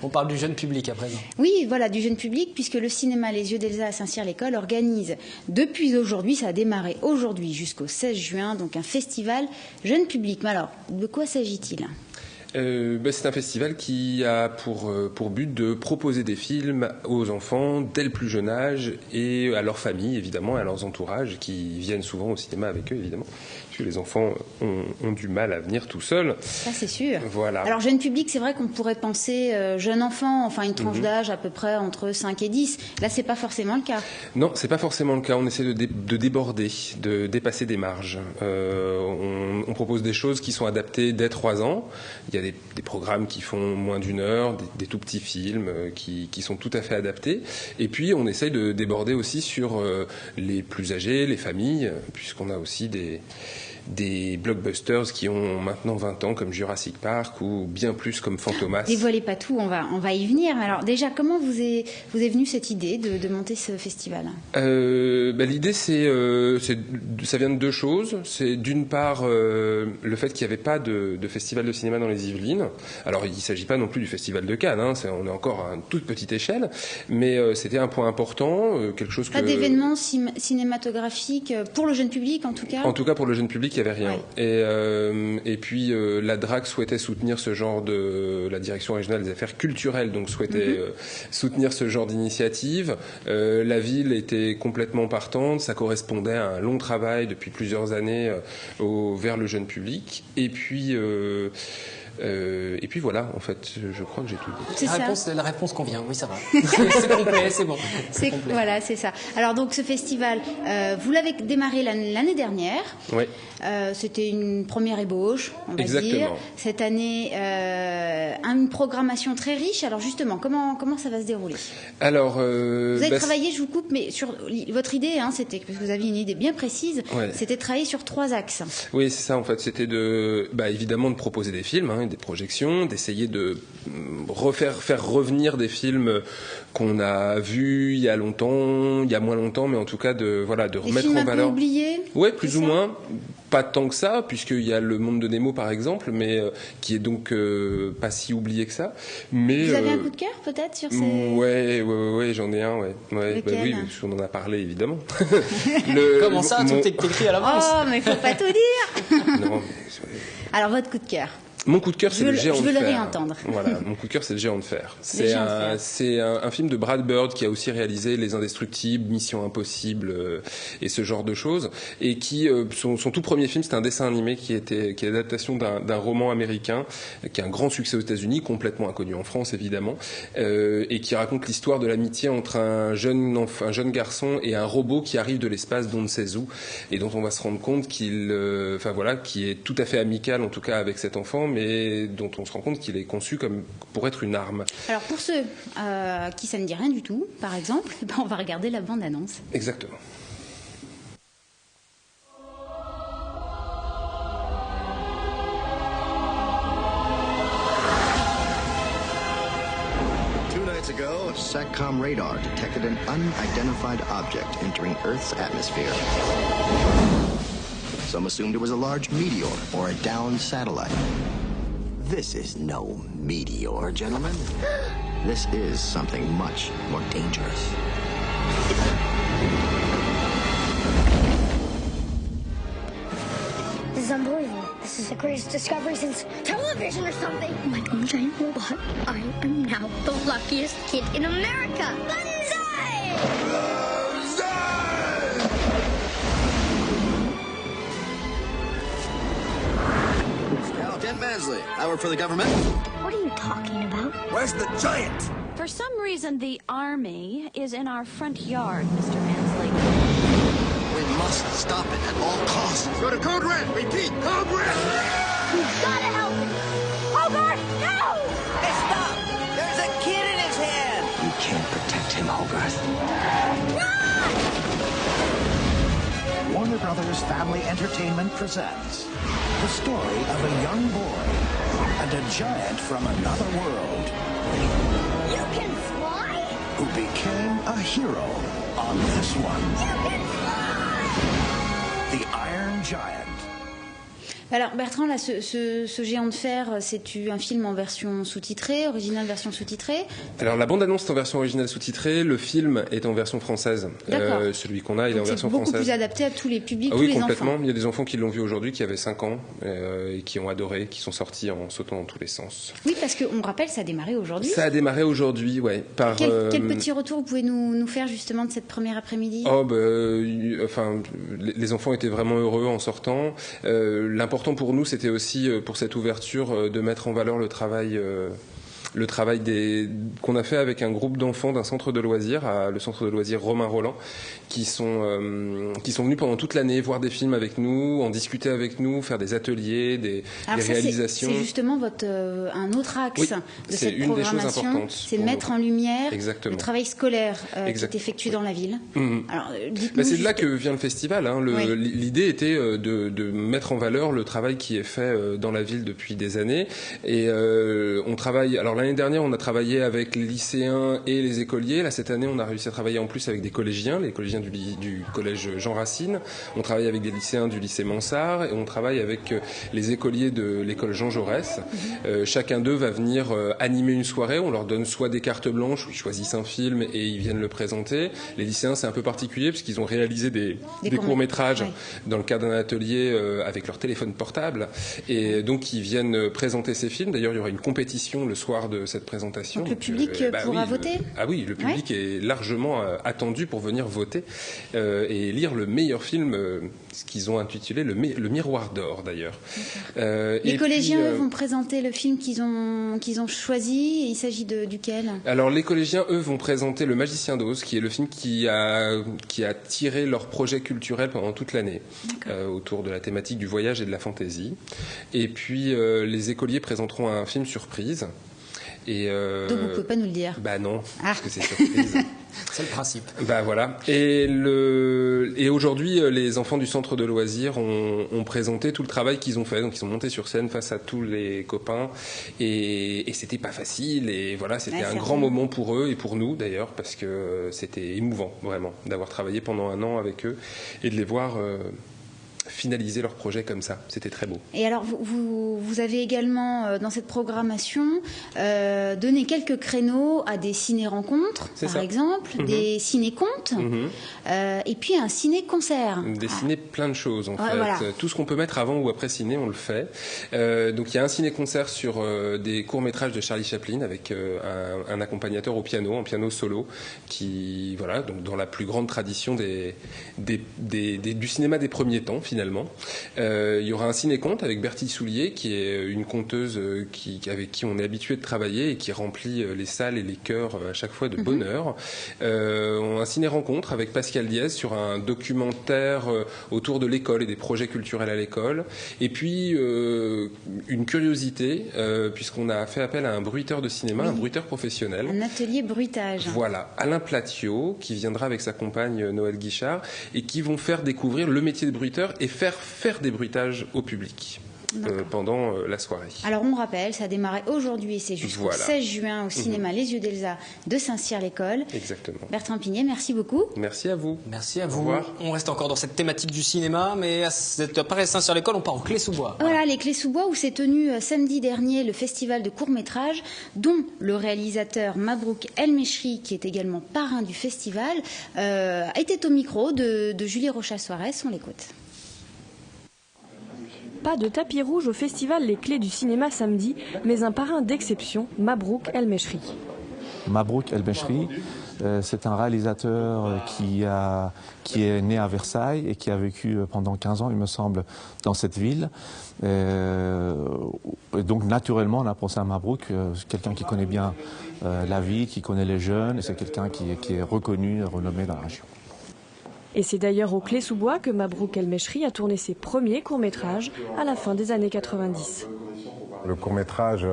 On parle du jeune public à présent. Oui, voilà, du jeune public, puisque le cinéma Les Yeux d'Elsa à Saint-Cyr-l'École organise depuis aujourd'hui, ça a démarré aujourd'hui jusqu'au 16 juin, donc un festival jeune public. Mais alors, de quoi s'agit-il ? C'est un festival qui a pour but de proposer des films aux enfants dès le plus jeune âge et à leurs familles, évidemment, et à leurs entourages qui viennent souvent au cinéma avec eux, évidemment. Parce que les enfants ont du mal à venir tout seuls. Ça, c'est sûr. Voilà. Alors, jeune public, c'est vrai qu'on pourrait penser jeune enfant, enfin une tranche d'âge à peu près entre 5 et 10. Là, c'est pas forcément le cas. Non, c'est pas forcément le cas. On essaie de déborder, de dépasser des marges. On propose des choses qui sont adaptées dès 3 ans. Il y a des programmes qui font moins d'1 heure, des tout petits films qui sont tout à fait adaptés. Et puis, on essaye de déborder aussi sur les plus âgés, les familles, puisqu'on a aussi des blockbusters qui ont maintenant 20 ans, comme Jurassic Park, ou bien plus comme Fantomas. Dévoilez pas tout, on va y venir. Alors déjà, comment vous est venue cette idée de monter ce festival ? L'idée, ça vient de 2 choses. C'est d'une part le fait qu'il n'y avait pas de festival de cinéma dans les Yvelines. Alors, il ne s'agit pas non plus du festival de Cannes, hein, on est encore à une toute petite échelle, mais c'était un point important, quelque chose que... Pas d'événement cinématographique pour le jeune public, en tout cas ? En tout cas, pour le jeune public, il n'y avait rien. Ouais. Et puis, la DRAC souhaitait soutenir ce genre la Direction régionale des affaires culturelles, donc souhaitait soutenir ce genre d'initiative. La ville était complètement partante, ça correspondait à un long travail depuis plusieurs années vers le jeune public. Et puis voilà, en fait, je crois que j'ai tout dit. La réponse convient, oui, ça va. C'est complet, c'est bon. Voilà, c'est ça. Alors donc ce festival, vous l'avez démarré l'année dernière. Oui. C'était une première ébauche, on va Exactement. dire. Cette année, une programmation très riche. Alors justement, comment ça va se dérouler ? Alors, vous avez travaillé, je vous coupe, mais sur votre idée, c'était parce que vous aviez une idée bien précise. Ouais. C'était de travailler sur 3 axes. Oui, c'est ça en fait. C'était évidemment de proposer des films, des projections, d'essayer de faire revenir des films qu'on a vus il y a longtemps, il y a moins longtemps, mais en tout cas de remettre en valeur. Des films un peu oubliés ? Ouais, plus ou moins. Pas tant que ça, puisqu'il y a Le Monde de Nemo par exemple, mais qui est donc pas si oublié que ça. Mais vous avez un coup de cœur peut-être sur ces... Ouais, j'en ai un, ouais. Oui, parce qu'on en a parlé évidemment. Comment ça, tout est écrit à l'avance ? Oh, mais faut pas tout dire. Non, Alors votre coup de cœur ? Mon coup de cœur, c'est Le Géant de Fer. Je veux le réentendre. Voilà, mon coup de cœur, c'est Le Géant de Fer. C'est un film de Brad Bird qui a aussi réalisé Les Indestructibles, Mission Impossible et ce genre de choses. Et qui, son tout premier film, c'était un dessin animé qui est l'adaptation d'un roman américain qui a un grand succès aux États-Unis, complètement inconnu en France évidemment, et qui raconte l'histoire de l'amitié entre un jeune garçon et un robot qui arrive de l'espace d'on ne sait où, et dont on va se rendre compte qui est tout à fait amical en tout cas avec cet enfant, mais dont on se rend compte qu'il est conçu comme pour être une arme. Alors pour ceux qui ça ne dit rien du tout, par exemple, on va regarder la bande-annonce. Exactement. Ago, SATCOM radar detected an unidentified object entering Earth's atmosphere. Some assumed it was a large meteor or a downed satellite. This is no meteor, gentlemen. This is something much more dangerous. This is unbelievable. This is the greatest discovery since television or something. Like a giant robot, I am now the luckiest kid in America. Banzai! Now, Dent Mansley, I work for the government. What are you talking about? Where's the giant? For some reason, the army is in our front yard, Mr. Mansley. We must stop it at all costs. Go to Code Red. Repeat, Code Red. We've gotta help him. Hogarth, no! Hey, stop! There's a kid in his hand! You can't protect him, Hogarth. Warner Brothers Family Entertainment presents the story of a young boy and a giant from another world You can fly? who became a hero on this one. You can fly! The Iron Giant. Alors Bertrand, là, ce géant de fer, c'est un film en version sous-titrée, originale version sous-titrée? Alors la bande-annonce est en version originale sous-titrée, le film est en version française. Celui qu'on a, il est en version française. C'est beaucoup plus adapté à tous les publics, tous oui, les enfants. Oui, complètement. Il y a des enfants qui l'ont vu aujourd'hui, qui avaient 5 ans, et qui ont adoré, qui sont sortis en sautant dans tous les sens. Oui, parce qu'on rappelle, ça a démarré aujourd'hui. Ça a démarré aujourd'hui, ouais. Quel petit retour vous pouvez nous faire justement de cette première après-midi? Les enfants étaient vraiment heureux en sortant. L'important pour nous, c'était aussi, pour cette ouverture, de mettre en valeur le travail qu'on a fait avec un groupe d'enfants d'un centre de loisirs, le centre de loisirs Romain Roland, qui sont venus pendant toute l'année voir des films avec nous, en discuter avec nous, faire des ateliers, des réalisations. C'est justement un autre axe de cette programmation. C'est une des choses importantes. C'est mettre en lumière le travail scolaire qui est effectué dans la ville. Alors, c'est de là que vient le festival. L'idée était de mettre en valeur le travail qui est fait dans la ville depuis des années. Et on travaille... Alors l'année dernière, on a travaillé avec les lycéens et les écoliers. Là, cette année, on a réussi à travailler en plus avec des collégiens, les collégiens du collège Jean Racine. On travaille avec des lycéens du lycée Mansart et on travaille avec les écoliers de l'école Jean Jaurès. Chacun d'eux va venir animer une soirée. On leur donne soit des cartes blanches où ils choisissent un film et ils viennent le présenter. Les lycéens, c'est un peu particulier parce qu'ils ont réalisé des courts-métrages dans le cadre d'un atelier avec leur téléphone portable. Et donc, ils viennent présenter ces films. D'ailleurs, il y aura une compétition le soir de cette présentation. Donc le public pourra voter? Le public est largement attendu pour venir voter et lire le meilleur film, ce qu'ils ont intitulé le Miroir d'or d'ailleurs. Les collégiens eux, vont présenter le film qu'ils ont choisi. Et il s'agit duquel? Alors les collégiens eux vont présenter Le Magicien d'Oz, qui est le film qui a tiré leur projet culturel pendant toute l'année autour de la thématique du voyage et de la fantaisie. Et puis les écoliers présenteront un film surprise. Donc vous pouvez pas nous le dire? Bah non, parce que c'est surprise. C'est le principe. Bah voilà. Et aujourd'hui, les enfants du centre de loisirs ont présenté tout le travail qu'ils ont fait. Donc ils sont montés sur scène face à tous les copains et c'était pas facile. Et voilà, c'était un grand moment pour eux et pour nous d'ailleurs, parce que c'était émouvant vraiment d'avoir travaillé pendant un an avec eux et de les voir finaliser leur projet comme ça. C'était très beau. Et alors, vous avez également, dans cette programmation, donné quelques créneaux à des ciné-rencontres, par exemple, des ciné-contes, et puis un ciné-concert. Des ciné plein de choses, en fait. Voilà. Tout ce qu'on peut mettre avant ou après ciné, on le fait. Donc, il y a un ciné-concert sur des courts-métrages de Charlie Chaplin avec un accompagnateur au piano, en piano solo, qui, voilà, donc dans la plus grande tradition du cinéma des premiers temps, finalement. Il y aura un ciné-conte avec Bertille Soulier, qui est une conteuse avec qui on est habitué de travailler et qui remplit les salles et les chœurs à chaque fois de bonheur. Un ciné-rencontre avec Pascal Diez sur un documentaire autour de l'école et des projets culturels à l'école. Et puis une curiosité, puisqu'on a fait appel à un bruiteur de cinéma, un bruiteur professionnel. Un atelier bruitage. Voilà, Alain Platiot, qui viendra avec sa compagne Noël Guichard et qui vont faire découvrir le métier de bruiteur et faire des bruitages au public pendant la soirée. Alors on rappelle, ça a démarré aujourd'hui et c'est jusqu'au 16 juin au cinéma Les Yeux d'Elsa de Saint-Cyr-l'École. Exactement. Bertrand Pignet, merci beaucoup. Merci à vous. Merci à vous. On reste encore dans cette thématique du cinéma, mais après Saint-Cyr-l'École, on part en Clés-sous-Bois. Voilà, les Clés-sous-Bois où s'est tenu samedi dernier le festival de court-métrage dont le réalisateur Mabrouk El Mechri, qui est également parrain du festival, était au micro de Julie Rocha-Soares. On l'écoute. Pas de tapis rouge au festival Les Clés du cinéma samedi, mais un parrain d'exception, Mabrouk El Mechri. Mabrouk El Mechri, c'est un réalisateur qui est né à Versailles et qui a vécu pendant 15 ans, il me semble, dans cette ville. Et donc naturellement, on a pensé à Mabrouk, quelqu'un qui connaît bien la ville, qui connaît les jeunes, et c'est quelqu'un qui est reconnu et renommé dans la région. Et c'est d'ailleurs aux Clés-sous-Bois que Mabrouk El Mechri a tourné ses premiers courts-métrages à la fin des années 90. Le court-métrage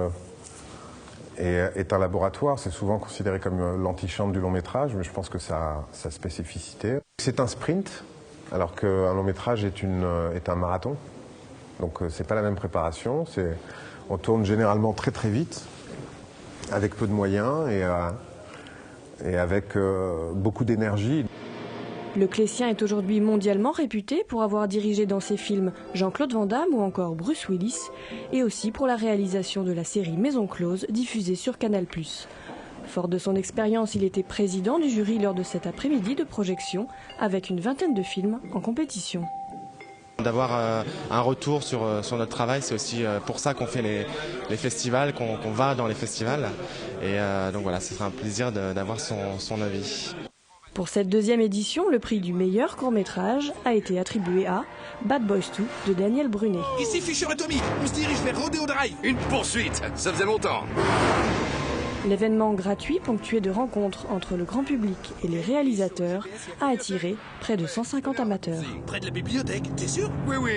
est un laboratoire, c'est souvent considéré comme l'antichambre du long-métrage, mais je pense que ça a sa spécificité. C'est un sprint, alors qu'un long-métrage est un marathon. Donc c'est pas la même préparation, on tourne généralement très très vite, avec peu de moyens et avec beaucoup d'énergie. Le Clécien est aujourd'hui mondialement réputé pour avoir dirigé dans ses films Jean-Claude Van Damme ou encore Bruce Willis, et aussi pour la réalisation de la série Maison Close, diffusée sur Canal+. Fort de son expérience, il était président du jury lors de cet après-midi de projection, avec une vingtaine de films en compétition. D'avoir un retour sur notre travail, c'est aussi pour ça qu'on fait les festivals, qu'on va dans les festivals. Et donc voilà, ce sera un plaisir d'avoir son avis. Pour cette deuxième édition, le prix du meilleur court-métrage a été attribué à Bad Boys 2 de Daniel Brunet. Ici Fisher et Tommy, on se dirige vers Rodeo Drive. Une poursuite, ça faisait longtemps. L'événement gratuit, ponctué de rencontres entre le grand public et les réalisateurs, a attiré près de 150 amateurs. Près de la bibliothèque, t'es sûr? Oui, oui.